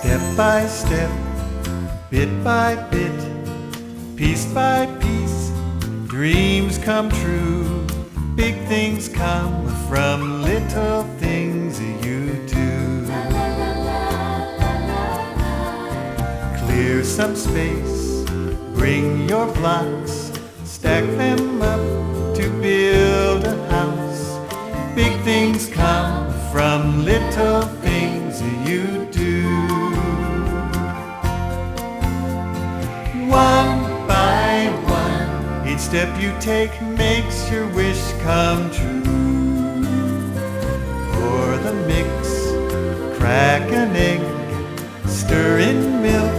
Step by step, bit by bit, piece by piece, dreams come true. Big things come from little things you do. Clear some space, bring your blocks, stack them up to build a house. Big things come from little things you do. One by one, each step you take makes your wish come true. Pour the mix, crack an egg, stir in milk,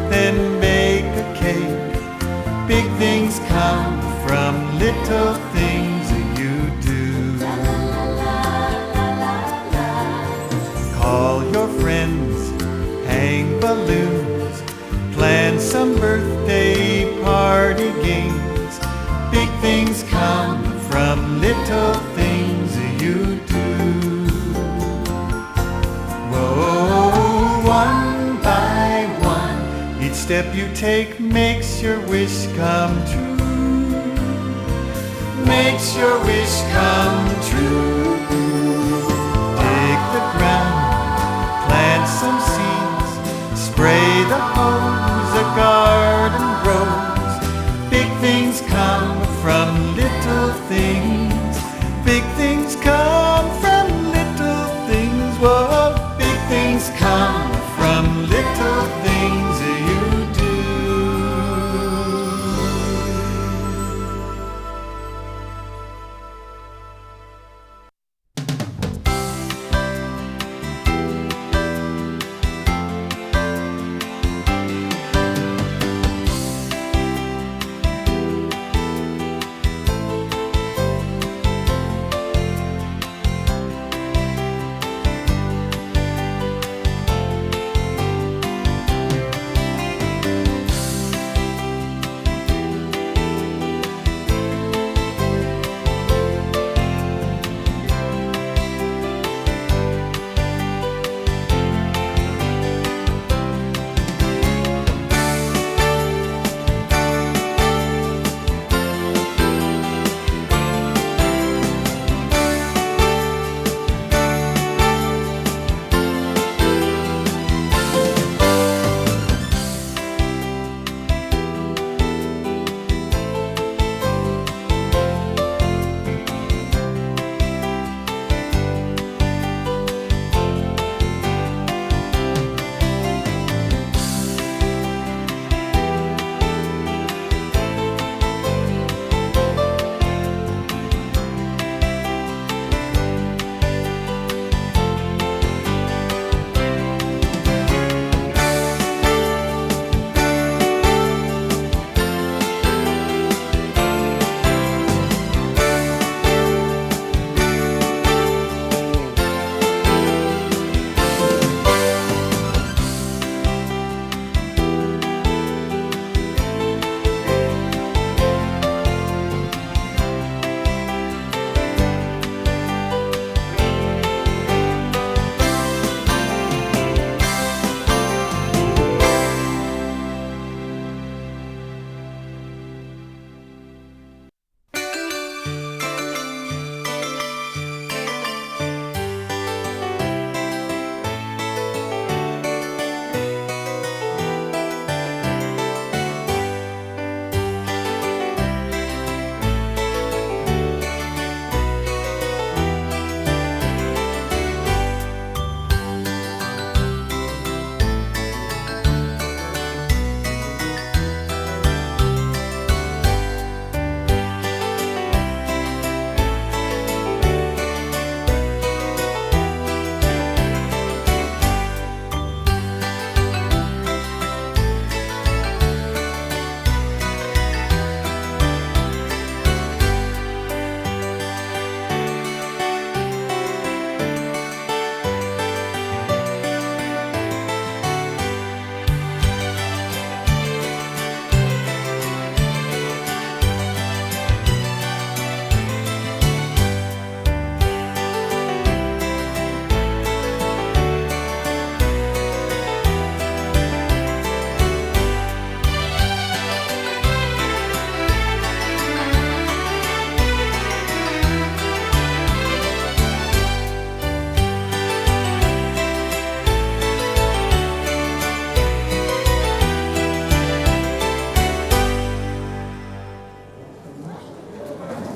then bake a cake. Big things come from little things you do. Call your friends, hang balloons, plan some birthday party games. Big things come from little things you do. Whoa, one by one, each step you take makes your wish come true. Makes your wish come true. Dig the ground, plant some seeds, spray the hose, a garden grows. Big things come from little things. Big things come from little things. Whoa, big things come from little things you do.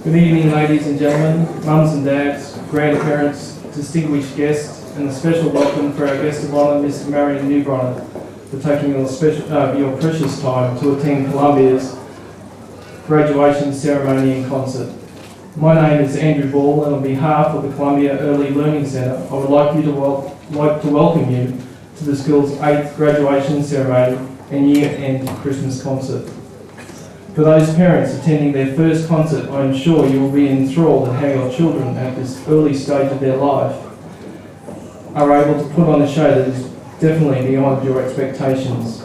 Good evening, ladies and gentlemen, mums and dads, grandparents, distinguished guests, and a special welcome for our guest of honour, Miss Marion Newbronner, for taking your precious time to attend Columbia's graduation ceremony and concert. My name is Andrew Ball, and on behalf of the Columbia Early Learning Centre, I would like to welcome you to the school's 8th graduation ceremony and year-end Christmas concert. For those parents attending their first concert, I am sure you will be enthralled at how your children at this early stage of their life are able to put on a show that is definitely beyond your expectations.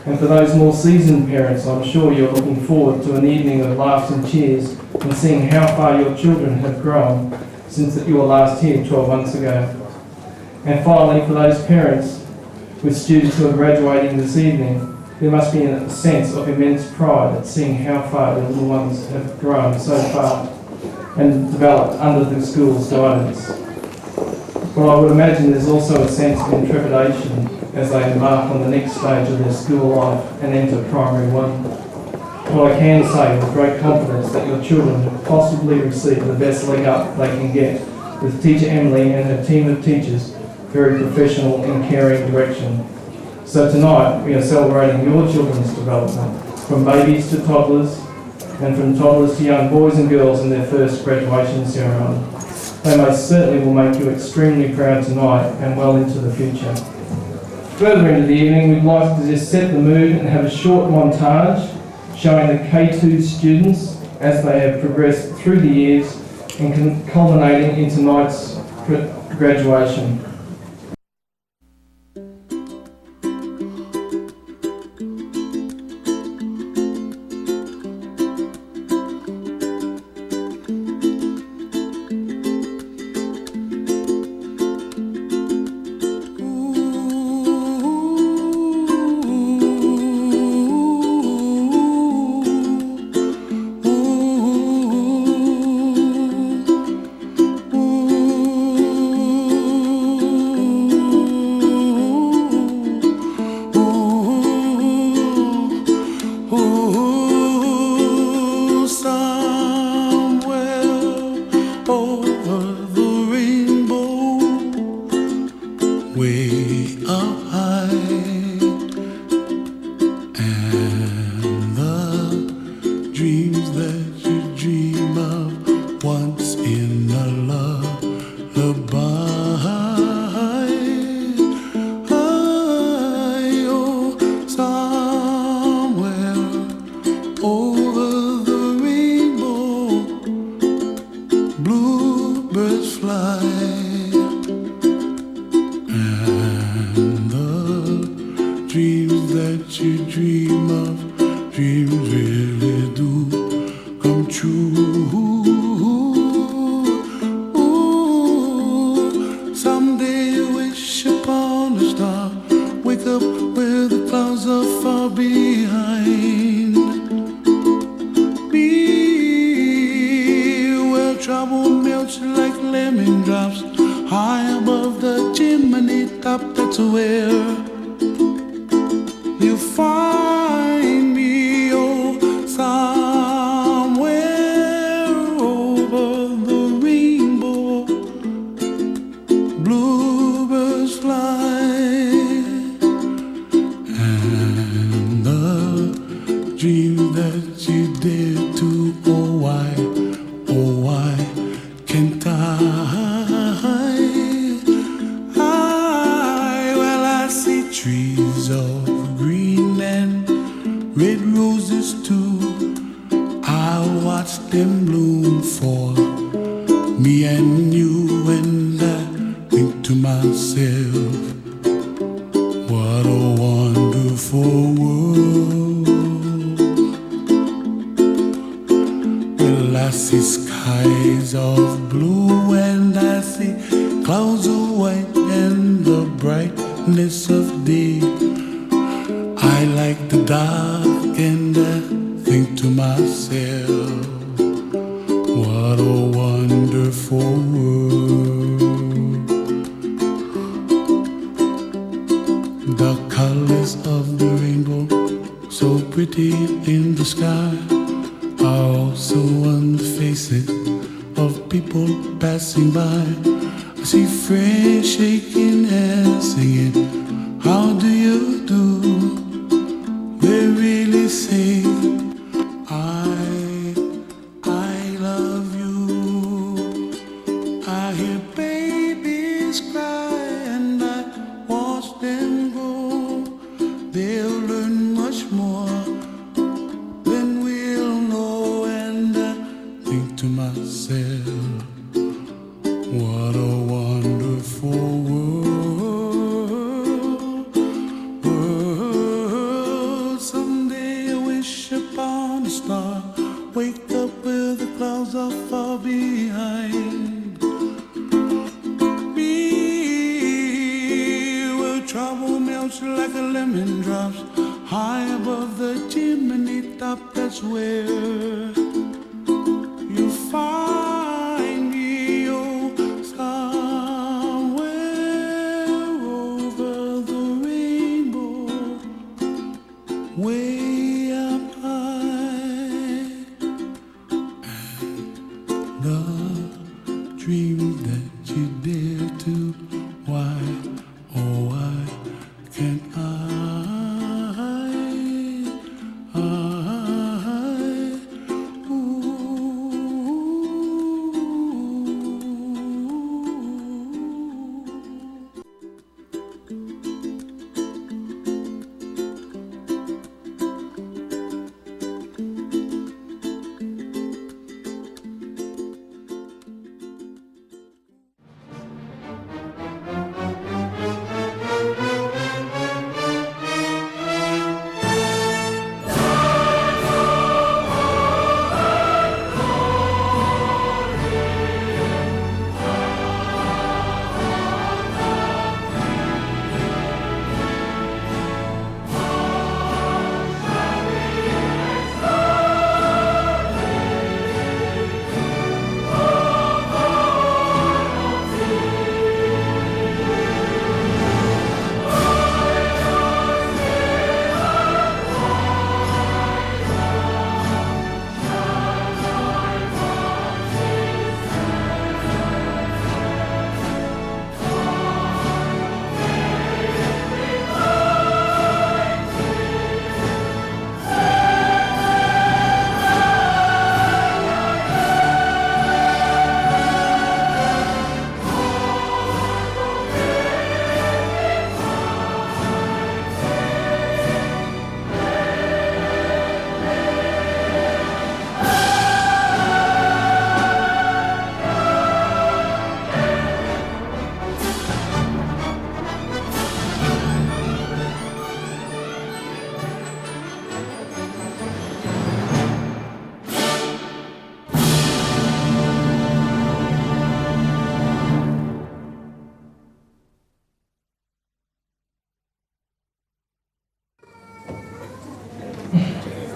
And for those more seasoned parents, I'm sure you're looking forward to an evening of laughs and cheers and seeing how far your children have grown since you were last here 12 months ago. And finally, for those parents with students who are graduating this evening, there must be a sense of immense pride at seeing how far the little ones have grown so far and developed under the school's guidance. But I would imagine there's also a sense of intrepidation as they embark on the next stage of their school life and enter primary one. But I can say with great confidence that your children have possibly received the best leg up they can get with teacher Emily and her team of teachers, very professional and caring direction. So tonight we are celebrating your children's development, from babies to toddlers, and from toddlers to young boys and girls in their first graduation ceremony. They most certainly will make you extremely proud tonight and well into the future. Further into the evening, we'd like to just set the mood and have a short montage showing the K2 students as they have progressed through the years and culminating in tonight's graduation. also on the faces of people passing by. I see friends shaking hands, singing, how do you do? They really say, I love you. I hear babies cry and I watch them grow. They'll learn much more than we'll know. And I think to myself, what a wonderful world. Someday I wish upon a star, wake up where the clouds are far behind me, where trouble melts like a lemon drops high above the chimney top. That's where you find me, oh, somewhere over the rainbow, way up high. And the dreams that you dare to, why, oh, why can't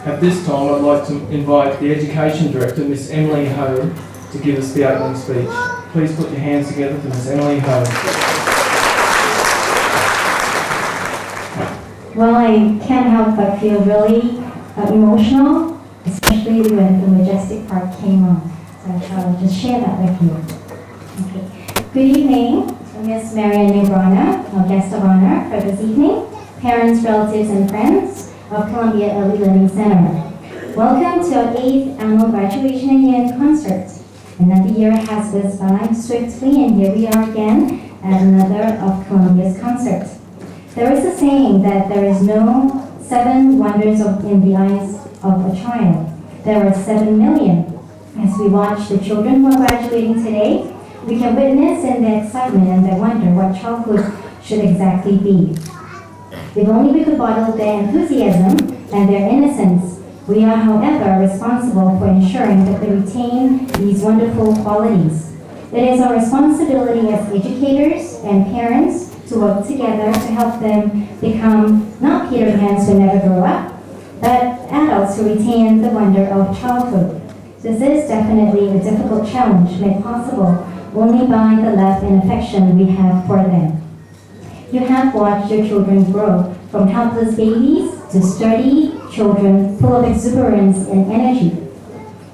At this time, I'd like to invite the Education Director, Miss Emily Ho, to give us the opening speech. Please put your hands together for Miss Emily Ho. Well, I can't help but feel really emotional, especially when the Majestic Park came on. So I thought I'd just share that with you. Okay. Good evening, Miss Marian Nebrana, our guest of honor for this evening, parents, relatives, and friends of Columbia Early Learning Center. Welcome to our 8th annual graduation and year-end concert. Another year has whizzed by swiftly, and here we are again at another of Columbia's concerts. There is a saying that there is no 7 wonders in the eyes of a child. There are 7 million. As we watch the children who are graduating today, we can witness in their excitement and their wonder what childhood should exactly be. If only we could bottle their enthusiasm and their innocence. We are, however, responsible for ensuring that they retain these wonderful qualities. It is our responsibility as educators and parents to work together to help them become not Peter Pans who never grow up, but adults who retain the wonder of childhood. This is definitely a difficult challenge made possible only by the love and affection we have for them. You have watched your children grow from helpless babies to sturdy children full of exuberance and energy.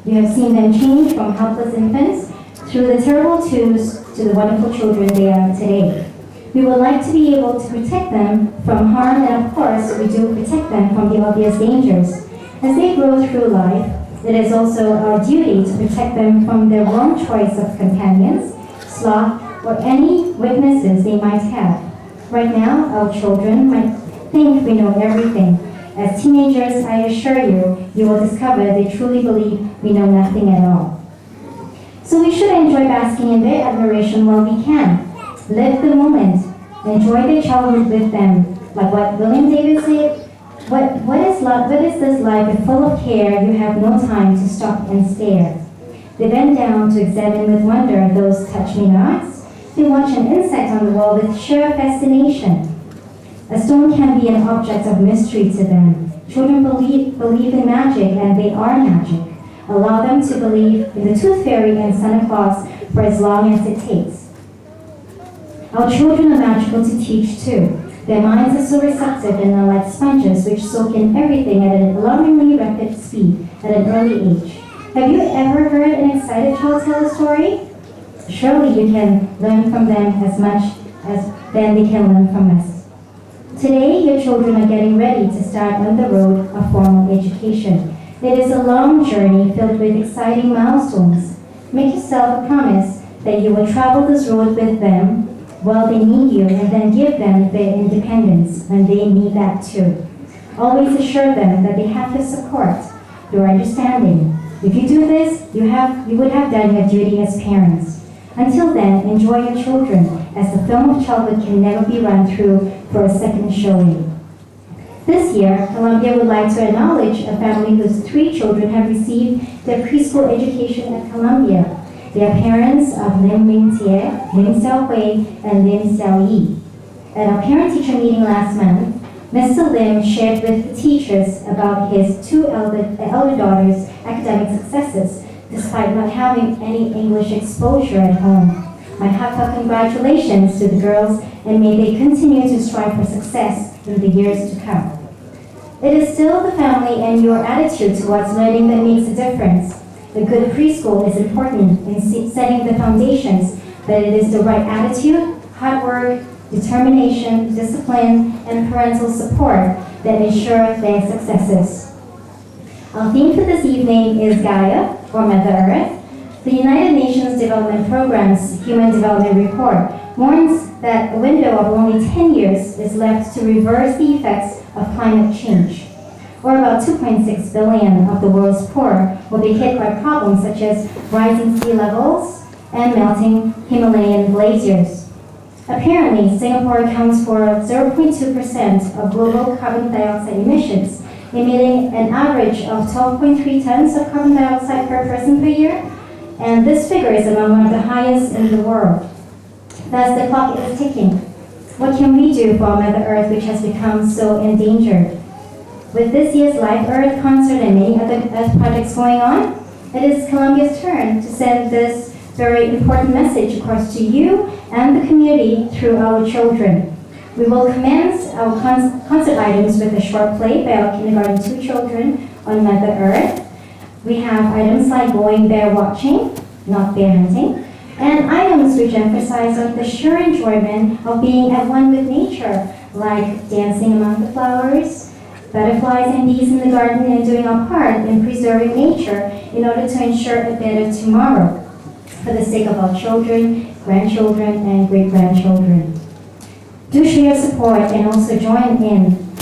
You have seen them change from helpless infants through the terrible twos to the wonderful children they are today. We would like to be able to protect them from harm, and of course, we do protect them from the obvious dangers. As they grow through life, it is also our duty to protect them from their wrong choice of companions, sloth, or any weaknesses they might have. Right now, our children might think we know everything. As teenagers, I assure you, you will discover they truly believe we know nothing at all. So we should enjoy basking in their admiration while we can. Live the moment. Enjoy their childhood with them. Like what William David said, what is this life full of care? You have no time to stop and stare. They bend down to examine with wonder those touch-me-nots. They watch an insect on the wall with sheer fascination. A stone can be an object of mystery to them. Children believe in magic, and they are magic. Allow them to believe in the Tooth Fairy and Santa Claus for as long as it takes. Our children are magical to teach too. Their minds are so receptive and are like sponges which soak in everything at an alarmingly rapid speed at an early age. Have you ever heard an excited child tell a story? Surely you can learn from them as much as then they can learn from us. Today, your children are getting ready to start on the road of formal education. It is a long journey filled with exciting milestones. Make yourself a promise that you will travel this road with them while they need you, and then give them their independence when they need that too. Always assure them that they have your support, your understanding. If you do this, you would have done your duty as parents. Until then, enjoy your children, as the film of childhood can never be run through for a second showing. This year, Columbia would like to acknowledge a family whose 3 children have received their preschool education at Columbia. They are parents of Lim Wing Tie, Lim Xiao Hui, and Lim Xiao Yi. At our parent-teacher meeting last month, Mr. Lim shared with the teachers about his 2 elder daughters' academic successes, despite not having any English exposure at home. My heartfelt congratulations to the girls, and may they continue to strive for success in the years to come. It is still the family and your attitude towards learning that makes a difference. A good preschool is important in setting the foundations, but it is the right attitude, hard work, determination, discipline, and parental support that ensure their successes. Our theme for this evening is Gaia, or Mother Earth. The United Nations Development Programme's Human Development Report warns that a window of only 10 years is left to reverse the effects of climate change, or about 2.6 billion of the world's poor will be hit by problems such as rising sea levels and melting Himalayan glaciers. Apparently, Singapore accounts for 0.2% of global carbon dioxide emissions, emitting an average of 12.3 tons of carbon dioxide per person per year, and this figure is among one of the highest in the world. Thus, the clock is ticking. What can we do for our Mother Earth, which has become so endangered? With this year's Live Earth concert and many other Earth projects going on, it is Columbia's turn to send this very important message across to you and the community through our children. We will commence our concert items with a short play by our Kindergarten 2 children on Mother Earth. We have items like going bear watching, not bear hunting, and items which emphasize on the sheer enjoyment of being at one with nature, like dancing among the flowers, butterflies and bees in the garden, and doing our part in preserving nature in order to ensure a better tomorrow for the sake of our children, grandchildren, and great-grandchildren. Do show your support and also join in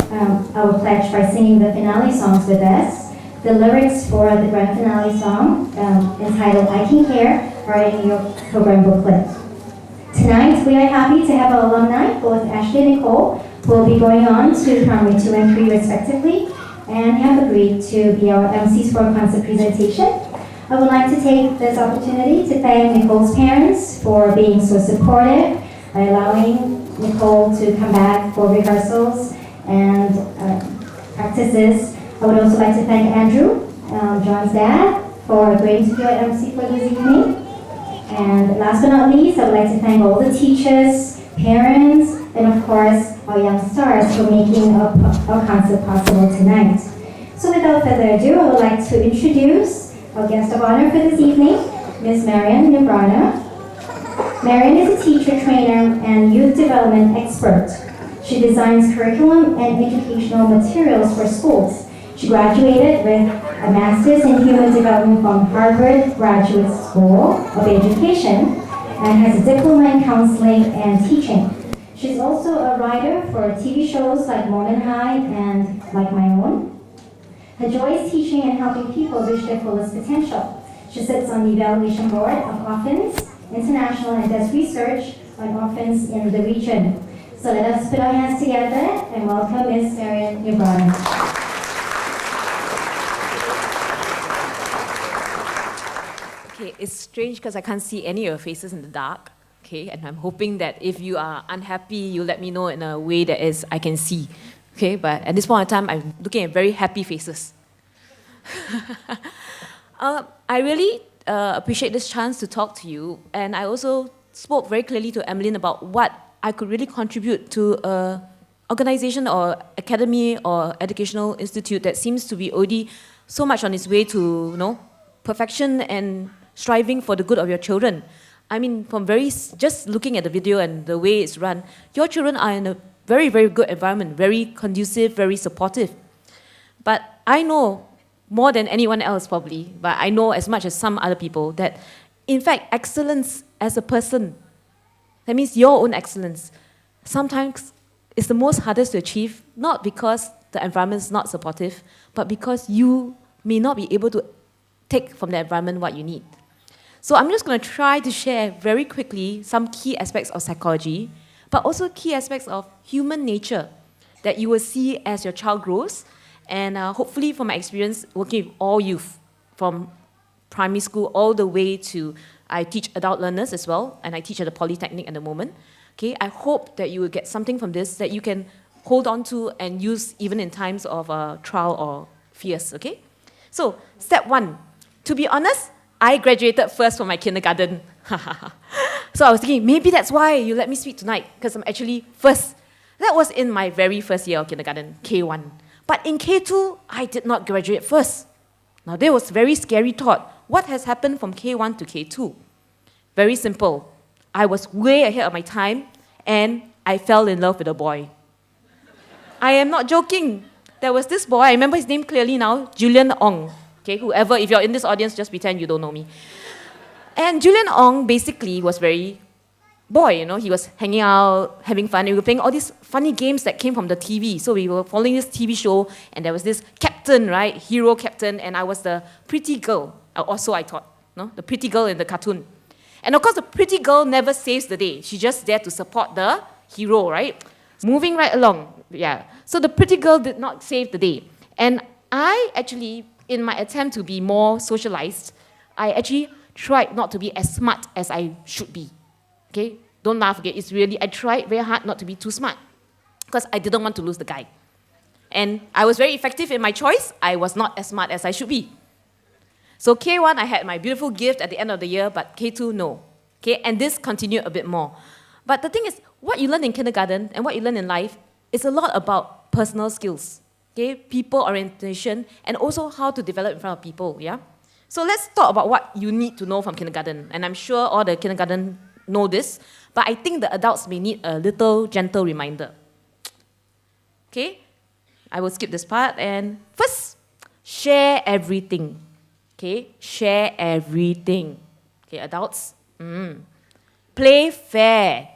our pledge by singing the finale songs with us. The lyrics for the grand finale song, entitled I Can Care, are in your program booklet. Tonight, we are happy to have our alumni, both Ashley and Nicole, who will be going on to primary 2 and 3 respectively, and have agreed to be our MCs for a concert presentation. I would like to take this opportunity to thank Nicole's parents for being so supportive, by allowing Nicole to come back for rehearsals and practices. I would also like to thank Andrew, John's dad, for agreeing to be our MC for this evening. And last but not least, I would like to thank all the teachers, parents, and of course, our young stars for making our concert possible tonight. So without further ado, I would like to introduce our guest of honor for this evening, Ms. Marian Nebrana. Marian is a teacher, trainer, and youth development expert. She designs curriculum and educational materials for schools. She graduated with a master's in human development from Harvard Graduate School of Education and has a diploma in counseling and teaching. She's also a writer for TV shows like Morning High and Like My Own. Her joy is teaching and helping people reach their fullest potential. She sits on the evaluation board of Orphans International and does research on orphans in the region. So let us put our hands together and welcome Ms. Marian Nebrana. Okay, it's strange because I can't see any of your faces in the dark. Okay, and I'm hoping that if you are unhappy, you let me know in a way that is I can see. Okay, but at this point in time, I'm looking at very happy faces. I really appreciate this chance to talk to you, and I also spoke very clearly to Emmeline about what I could really contribute to an organization or academy or educational institute that seems to be already so much on its way to, perfection and striving for the good of your children. I mean, just looking at the video and the way it's run, your children are in a very, very good environment, very conducive, very supportive. But I know more than anyone else probably, but I know as much as some other people that, in fact, excellence as a person, that means your own excellence, sometimes is the most hardest to achieve, not because the environment is not supportive, but because you may not be able to take from the environment what you need. So I'm just going to try to share very quickly some key aspects of psychology, but also key aspects of human nature that you will see as your child grows. And hopefully from my experience working with all youth, from primary school all the way to, I teach adult learners as well, and I teach at the Polytechnic at the moment. Okay, I hope that you will get something from this that you can hold on to and use even in times of trial or fears, okay? So, step 1. To be honest, I graduated first from my kindergarten. So I was thinking, maybe that's why you let me speak tonight, because I'm actually first. That was in my very first year of kindergarten, K1. But in K2, I did not graduate first. Now, there was a very scary thought. What has happened from K1 to K2? Very simple. I was way ahead of my time, and I fell in love with a boy. I am not joking. There was this boy, I remember his name clearly now, Julian Ong. Okay, whoever, if you're in this audience, just pretend you don't know me. And Julian Ong basically was very boy, he was hanging out, having fun. We were playing all these funny games that came from the TV. So we were following this TV show, and there was this captain, right? Hero captain, and I was the pretty girl. Or so I thought, the pretty girl in the cartoon. And of course, the pretty girl never saves the day. She's just there to support the hero, right? Moving right along, yeah. So the pretty girl did not save the day. And I actually, in my attempt to be more socialized, I actually tried not to be as smart as I should be. Okay? Don't laugh, okay? It's really, I tried very hard not to be too smart because I didn't want to lose the guy. And I was very effective in my choice. I was not as smart as I should be. So K1, I had my beautiful gift at the end of the year, but K2, no. Okay? And this continued a bit more. But the thing is, what you learn in kindergarten and what you learn in life is a lot about personal skills, okay? People orientation, and also how to develop in front of people, yeah? So let's talk about what you need to know from kindergarten. And I'm sure all the kindergarten know this, but I think the adults may need a little gentle reminder. Okay? I will skip this part. And first, share everything. Okay? Share everything. Okay, adults? Play fair.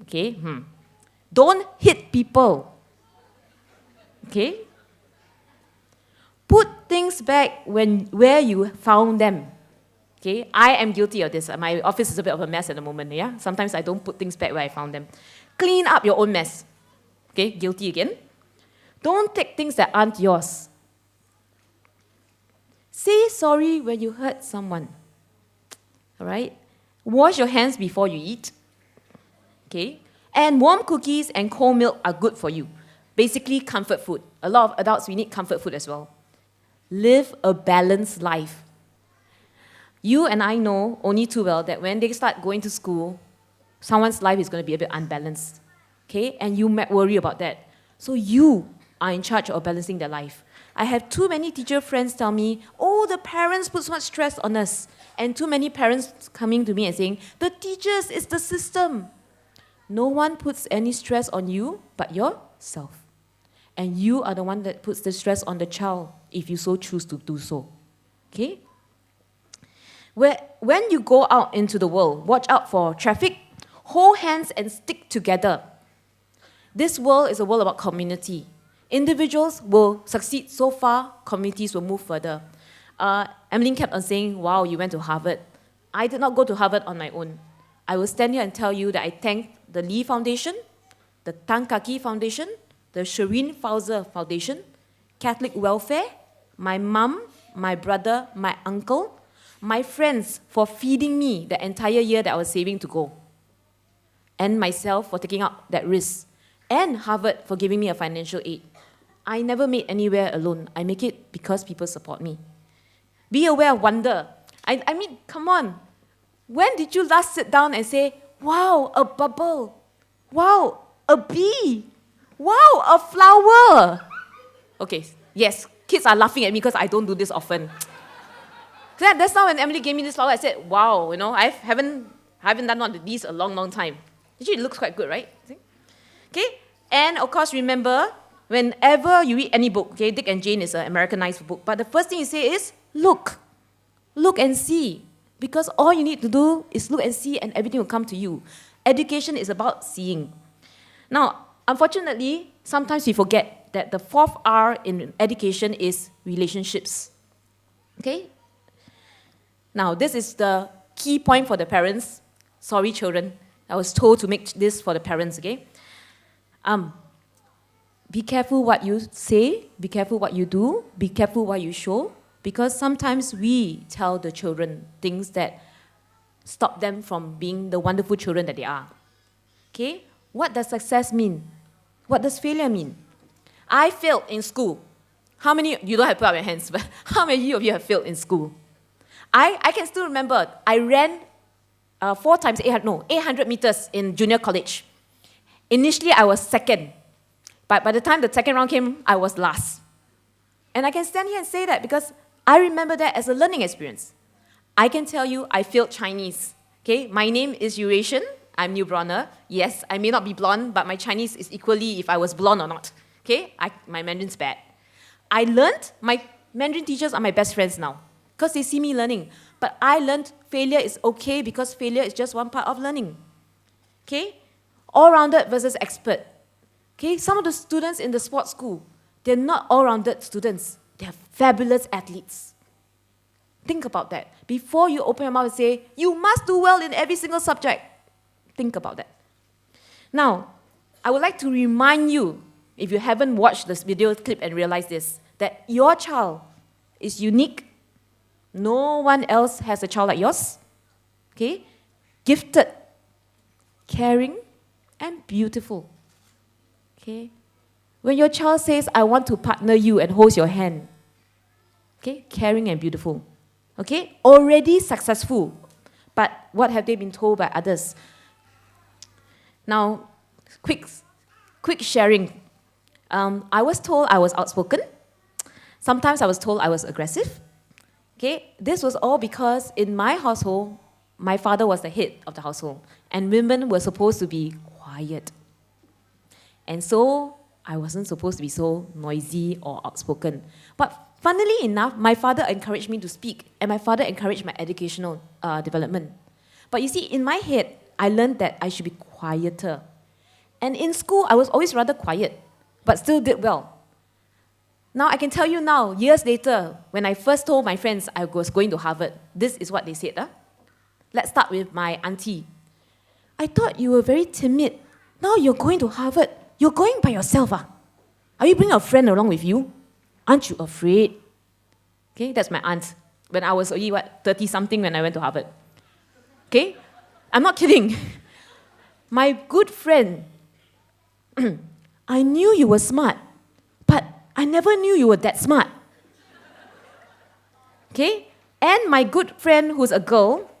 Okay? Don't hit people. Okay? Put things back where you found them. Okay? I am guilty of this. My office is a bit of a mess at the moment, yeah? Sometimes I don't put things back where I found them. Clean up your own mess. Okay? Guilty again. Don't take things that aren't yours. Say sorry when you hurt someone. All right? Wash your hands before you eat. Okay? And warm cookies and cold milk are good for you. Basically, comfort food. A lot of adults, we need comfort food as well. Live a balanced life. You and I know only too well that when they start going to school, someone's life is going to be a bit unbalanced. Okay? And you might worry about that. So you are in charge of balancing their life. I have too many teacher friends tell me, oh, the parents put so much stress on us. And too many parents coming to me and saying, the teachers is the system. No one puts any stress on you but yourself. And you are the one that puts the stress on the child if you so choose to do so. Okay? When you go out into the world, watch out for traffic, hold hands and stick together. This world is a world about community. Individuals will succeed so far, communities will move further. Emmeline kept on saying, wow, you went to Harvard. I did not go to Harvard on my own. I will stand here and tell you that I thank the Lee Foundation, the Tan Kaki Foundation, the Shireen Fauser Foundation, Catholic Welfare, my mum, my brother, my uncle, my friends for feeding me the entire year that I was saving to go, and myself for taking up that risk, and Harvard for giving me a financial aid. I never made anywhere alone. I make it because people support me. Be aware of wonder. I mean, come on. When did you last sit down and say, wow, a bubble. Wow, a bee. Wow, a flower. Okay, yes, kids are laughing at me because I don't do this often. That's now when Emily gave me this flower, I said, wow, I haven't done one of these a long, long time. Actually, it looks quite good, right? Okay, and of course, remember, whenever you read any book, okay, Dick and Jane is an Americanized book, but the first thing you say is, look. Look and see. Because all you need to do is look and see and everything will come to you. Education is about seeing. Now, unfortunately, sometimes we forget that the fourth R in education is relationships. Okay? Now, this is the key point for the parents. Sorry, children. I was told to make this for the parents, okay? Be careful what you say, be careful what you do, be careful what you show, because sometimes we tell the children things that stop them from being the wonderful children that they are. Okay? What does success mean? What does failure mean? I failed in school. How many, you don't have to put up your hands, but how many of you have failed in school? I can still remember, I ran 800 meters in junior college. Initially, I was second. But by the time the second round came, I was last. And I can stand here and say that because I remember that as a learning experience. I can tell you I failed Chinese. Okay, my name is Eurasian. I'm New Bronner. Yes, I may not be blonde, but my Chinese is equally if I was blonde or not. Okay, my Mandarin's bad. I learned, my Mandarin teachers are my best friends now because they see me learning. But I learned failure is okay because failure is just one part of learning. Okay, all-rounded versus expert. Okay, some of the students in the sports school, they're not all-rounded students. They're fabulous athletes. Think about that. Before you open your mouth and say, you must do well in every single subject. Think about that. Now, I would like to remind you, if you haven't watched this video clip and realized this, that your child is unique. No one else has a child like yours. Okay? Gifted, caring, and beautiful. Okay? When your child says, I want to partner you and holds your hand, okay, caring and beautiful, okay, already successful, but what have they been told by others? Now, quick sharing. I was told I was outspoken. Sometimes I was told I was aggressive. Okay, this was all because in my household, my father was the head of the household, and women were supposed to be quiet. And so, I wasn't supposed to be so noisy or outspoken. But funnily enough, my father encouraged me to speak, and my father encouraged my educational development. But you see, in my head, I learned that I should be quieter. And in school, I was always rather quiet, but still did well. Now, I can tell you now, years later, when I first told my friends I was going to Harvard, this is what they said. Let's start with my auntie. I thought you were very timid. Now you're going to Harvard. You're going by yourself. Are you bringing a friend along with you? Aren't you afraid? Okay, that's my aunt. When I was only, 30-something when I went to Harvard. Okay? I'm not kidding. My good friend, I knew you were smart, but I never knew you were that smart. Okay? And my good friend who's a girl,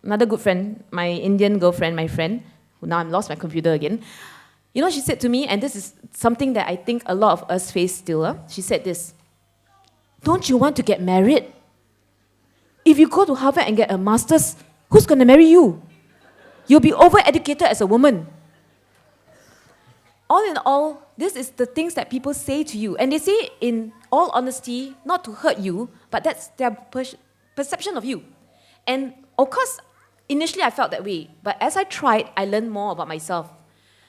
another good friend, my Indian girlfriend, my friend, who now I'm lost my computer again. You know, she said to me, and this is something that I think a lot of us face still, she said this, don't you want to get married? If you go to Harvard and get a master's, who's going to marry you? You'll be overeducated as a woman. All in all, this is the things that people say to you. And they say it in all honesty, not to hurt you, but that's their perception of you. And of course, initially I felt that way. But as I tried, I learned more about myself.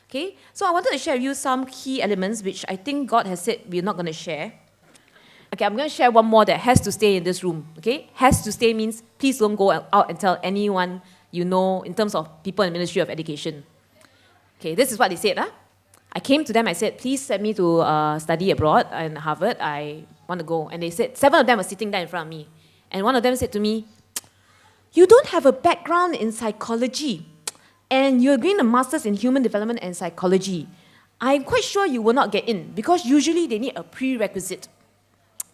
Okay? So I wanted to share with you some key elements which I think God has said we're not going to share. Okay, I'm going to share one more that has to stay in this room. Okay? Has to stay means please don't go out and tell anyone you know in terms of people in the Ministry of Education. Okay, this is what they said. I came to them, I said, please send me to study abroad in Harvard. I want to go. And they said, 7 of them were sitting there in front of me. And one of them said to me, you don't have a background in psychology. And you're doing a master's in human development and psychology. I'm quite sure you will not get in because usually they need a prerequisite.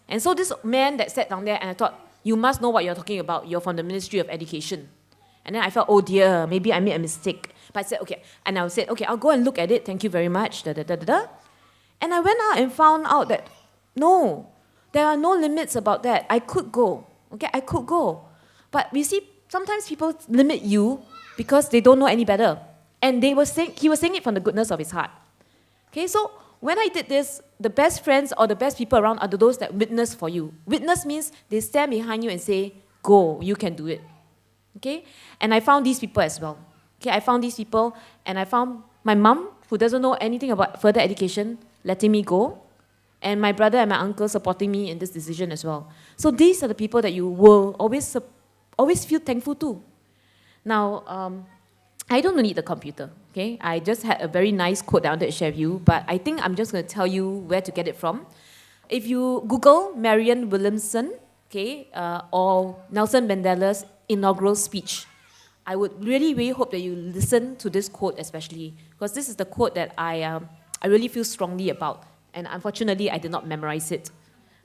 And so this man that sat down there, and I thought, you must know what you're talking about. You're from the Ministry of Education. And then I felt, oh dear, maybe I made a mistake. But I said, okay. And I said, okay, I'll go and look at it. Thank you very much. And I went out and found out that, no, there are no limits about that. I could go. Okay, I could go. But you see, sometimes people limit you because they don't know any better. And he was saying it from the goodness of his heart. Okay, so when I did this, the best friends or the best people around are those that witness for you. Witness means they stand behind you and say, go, you can do it. Okay? And I found these people as well. Okay, I found these people, and I found my mom, who doesn't know anything about further education, letting me go, and my brother and my uncle supporting me in this decision as well. So these are the people that you will always feel thankful to. Now, I don't need the computer, okay? I just had a very nice quote that I wanted to share with you, but I think I'm just going to tell you where to get it from. If you Google Marianne Williamson, okay, or Nelson Mandela's inaugural speech, I would really, really hope that you listen to this quote especially, because this is the quote that I really feel strongly about, and unfortunately, I did not memorize it.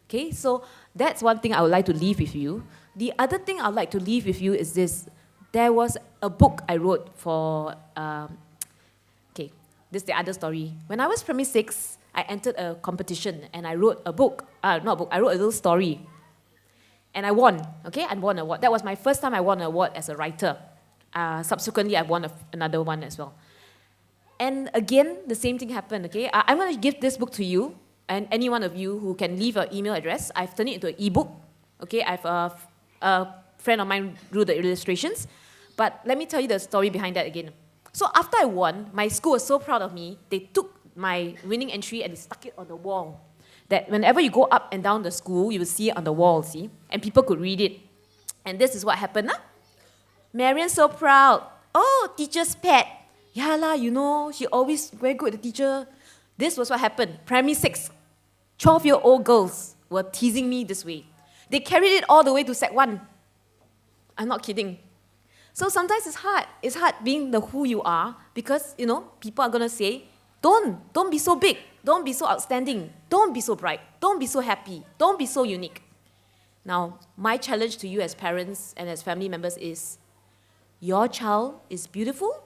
Okay, so that's one thing I would like to leave with you. The other thing I would like to leave with you is this. There was a book I wrote for, this is the other story. When I was primary 6, I entered a competition, and I wrote a book, I wrote a little story. And I won, okay? I won an award. That was my first time I won an award as a writer. Subsequently, I won another one as well. And again, the same thing happened, okay? I'm going to give this book to you, and any one of you who can leave your email address. I've turned it into an ebook, okay? I've a friend of mine drew the illustrations. But let me tell you the story behind that again. So after I won, my school was so proud of me, they took my winning entry and they stuck it on the wall. That whenever you go up and down the school, you will see it on the wall, see? And people could read it. And this is what happened, Marianne's so proud. Oh, teacher's pet. Yeah lah, you know, she always very good at the teacher. This was what happened. Primary 6, 12-year-old girls were teasing me this way. They carried it all the way to Sec 1. I'm not kidding. So sometimes it's hard. It's hard being the who you are because, you know, people are going to say, don't be so big. Don't be so outstanding. Don't be so bright. Don't be so happy. Don't be so unique. Now, my challenge to you as parents and as family members is, your child is beautiful,